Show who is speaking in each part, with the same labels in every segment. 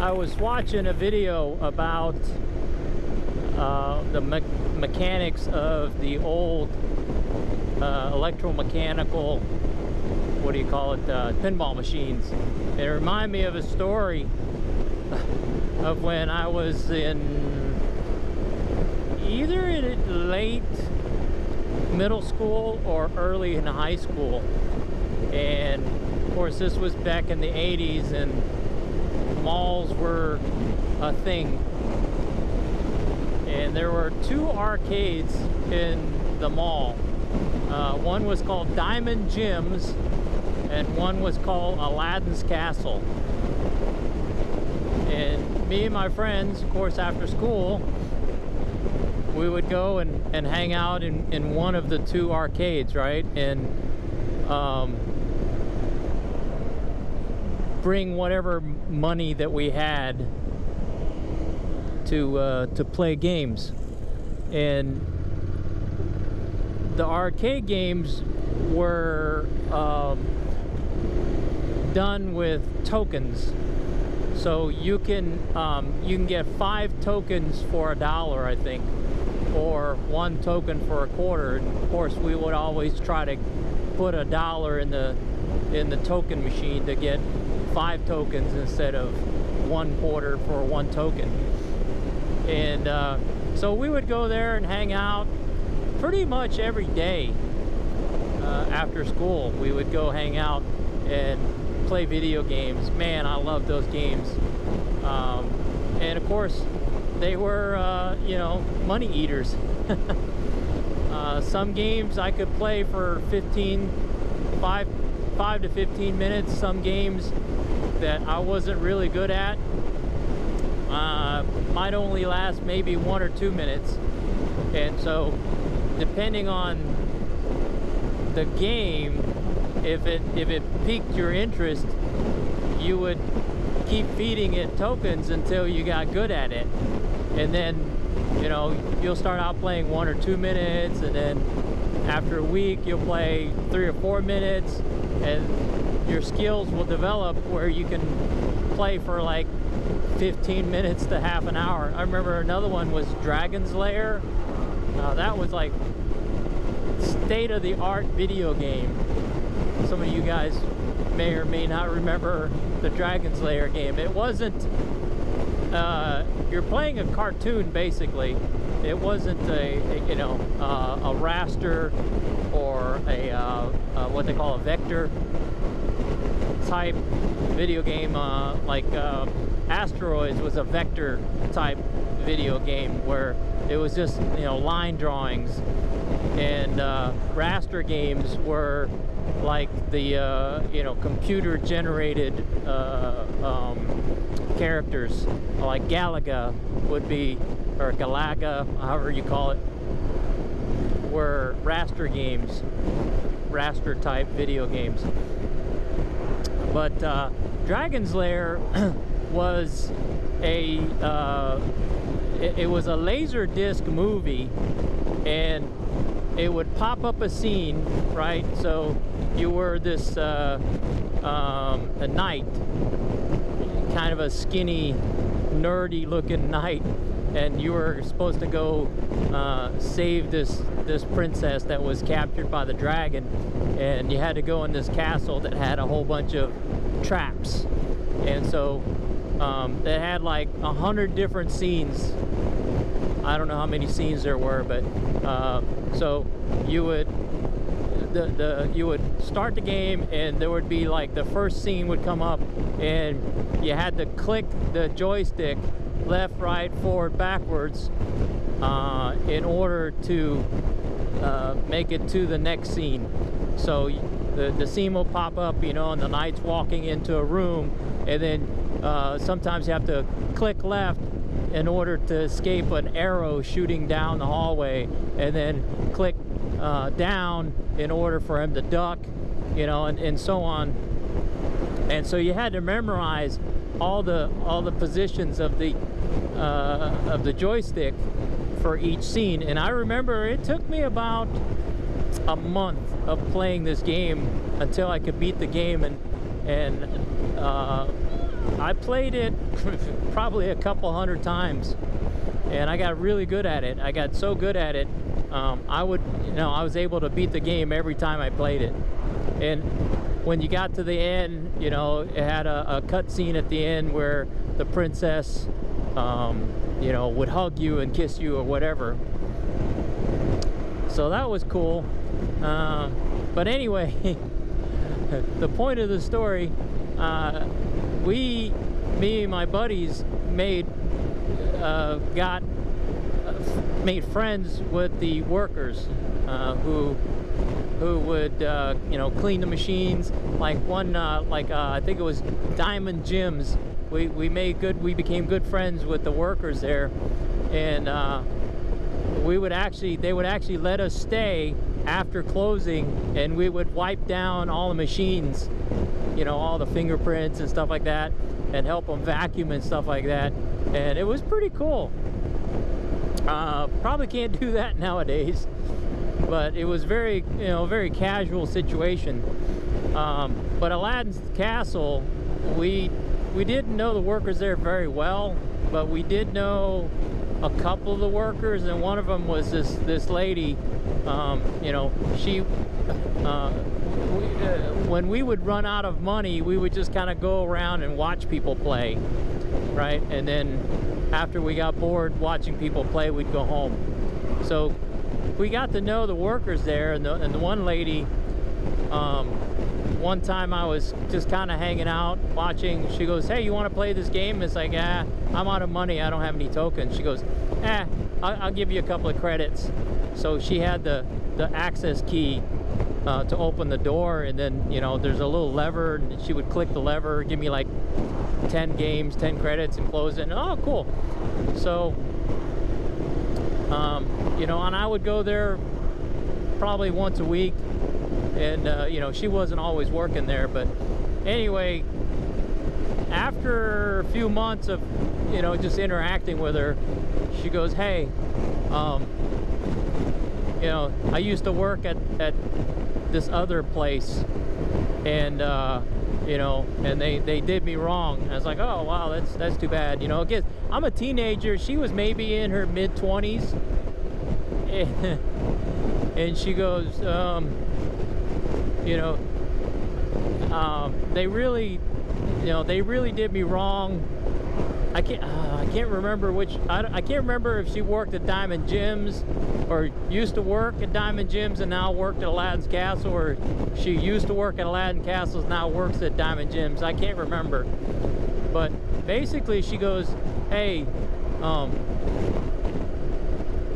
Speaker 1: I was watching a video about the mechanics of the old electromechanical, what do you call it, pinball machines. It reminded me of a story of when I was either in late middle school or early in high school. And of course this was back in the 80s and malls were a thing. And there were two arcades in the mall. One was called Diamond Jim's and one was called Aladdin's Castle. And me and my friends, of course, after school, we would go and hang out in one of the two arcades, right? And bring whatever money that we had to play games. And the arcade games were done with tokens. So you can get 5 tokens for $1, I think, or 1 token for a quarter. And of course, we would always try to put $1 in the token machine to get 5 tokens instead of 1 quarter for 1 token. And so we would go there and hang out pretty much every day. After school, we would go hang out and play video games. Man, I love those games. And of course, they were, you know, money eaters. Some games I could play for 5 to 15 minutes. Some games that I wasn't really good at might only last maybe 1 or 2 minutes. And so, depending on the game, if it piqued your interest, you would keep feeding it tokens until you got good at it. And then, you know, you'll start out playing 1 or 2 minutes, and then after a week you'll play 3 or 4 minutes, and your skills will develop where you can play for like 15 minutes to half an hour. I remember another one was Dragon's Lair. That was like state-of-the-art video game. Some of you guys may or may not remember the Dragon's Lair game. It wasn't, you're playing a cartoon basically. It wasn't a raster or what they call a vector type video game, like Asteroids was a vector type video game where it was just, you know, line drawings. And raster games were like the you know, computer generated characters, like Galaga would be, or Galaga, however you call it, were raster games, raster type video games. But Dragon's Lair was it was a laser disc movie, and it would pop up a scene, right? So you were this a knight, kind of a skinny, nerdy looking knight, and you were supposed to go save this princess that was captured by the dragon, and you had to go in this castle that had a whole bunch of traps. And so they had like 100 different scenes. I don't know how many scenes there were, but so you would you would start the game, and there would be like the first scene would come up, and you had to click the joystick left, right, forward, backwards in order to make it to the next scene. So the scene will pop up, you know, and the knight's walking into a room, and then sometimes you have to click left in order to escape an arrow shooting down the hallway, and then click down in order for him to duck, you know, and so on. And so you had to memorize all the positions of the joystick for each scene. And I remember it took me about a month of playing this game until I could beat the game and I played it probably a couple hundred times, and I got really good at it. I got so good at it, I was able to beat the game every time I played it. And when you got to the end, it had a cutscene at the end where the princess, would hug you and kiss you or whatever. So that was cool. But anyway, the point of the story, me and my buddies made friends with the workers who would clean the machines. Like one, I think it was Diamond Gyms. We became good friends with the workers there, and they would actually let us stay after closing, and we would wipe down all the machines, all the fingerprints and stuff like that, and help them vacuum and stuff like that. And it was pretty cool. Probably can't do that nowadays, but it was very casual situation. But Aladdin's Castle, we didn't know the workers there very well, but we did know a couple of the workers, and one of them was this lady. When we would run out of money, we would just kind of go around and watch people play, right? And then after we got bored watching people play, we'd go home. So we got to know the workers there, and the one lady, one time I was just kind of hanging out watching. She goes, "Hey, you want to play this game?" It's like, I'm out of money, I don't have any tokens. She goes, I'll give you a couple of credits. So she had the access key to open the door, and then there's a little lever, and she would click the lever, give me like 10 games, 10 credits, and close it. And, oh, cool. So and I would go there probably once a week, and she wasn't always working there. But anyway, after a few months of just interacting with her, she goes, "Hey, I used to work at this other place, and and they did me wrong." And I was like, "Oh wow, that's too bad." Again, I'm a teenager. She was maybe in her mid-20s, and she goes, they really did me wrong. I can't remember I can't remember if she worked at Diamond Gyms, or used to work at Diamond Gyms and now worked at Aladdin's Castle, or she used to work at Aladdin Castles, now works at Diamond Gyms. I can't remember. But basically she goes, "Hey,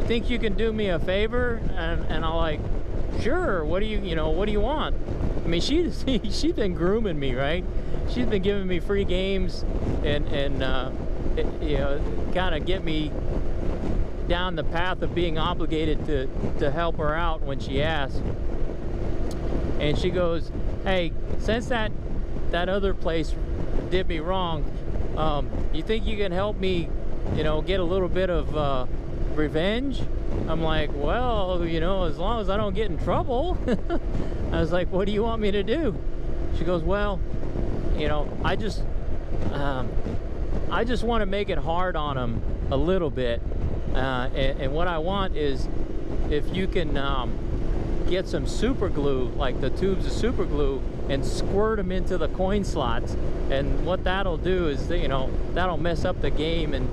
Speaker 1: think you can do me a favor?" And I'm like, "Sure, what do you want?" I mean, she's been grooming me, right? She's been giving me free games and kind of get me down the path of being obligated to help her out when she asks. And she goes, "Hey, since that other place did me wrong, you think you can help me, get a little bit of revenge?" I'm like, "Well, as long as I don't get in trouble." I was like, "What do you want me to do?" She goes, "Well, I just want to make it hard on them a little bit, and what I want is if you can get some super glue, like the tubes of super glue, and squirt them into the coin slots, and what that'll do is that'll mess up the game, and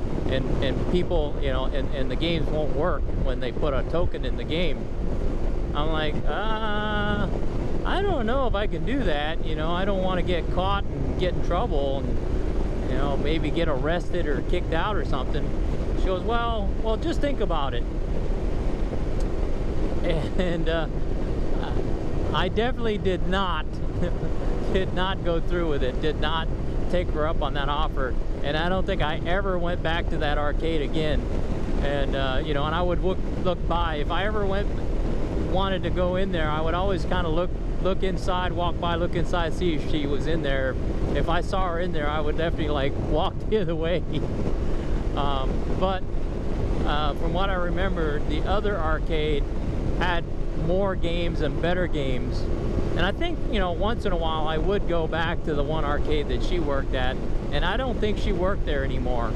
Speaker 1: people and the games won't work when they put a token in the game." I'm like, I don't know if I can do that. I don't want to get caught and get in trouble and maybe get arrested or kicked out or something. She goes, well, just think about it. And I definitely did not go through with it, did not take her up on that offer, and I don't think I ever went back to that arcade again. And and I would look by. If I ever wanted to go in there, I would always kind of look inside, walk by, look inside, see if she was in there. If I saw her in there, I would definitely like walk the other way. But from what I remember, the other arcade had more games and better games, And I think, you know, once in a while I would go back to the one arcade that she worked at, and I don't think she worked there anymore.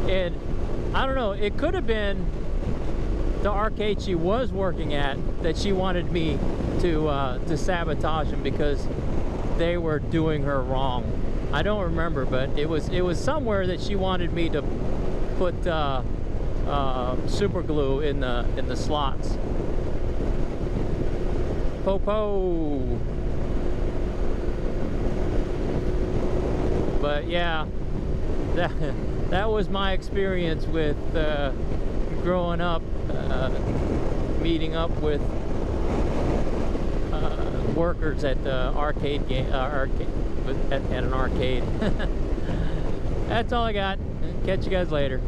Speaker 1: And I don't know, it could have been the arcade she was working at that she wanted me to sabotage them because they were doing her wrong. I don't remember, but it was somewhere that she wanted me to put super glue in the slots. Popo. But yeah, that was my experience with growing up, meeting up with workers at the arcade game, at an arcade. That's all I got. Catch you guys later.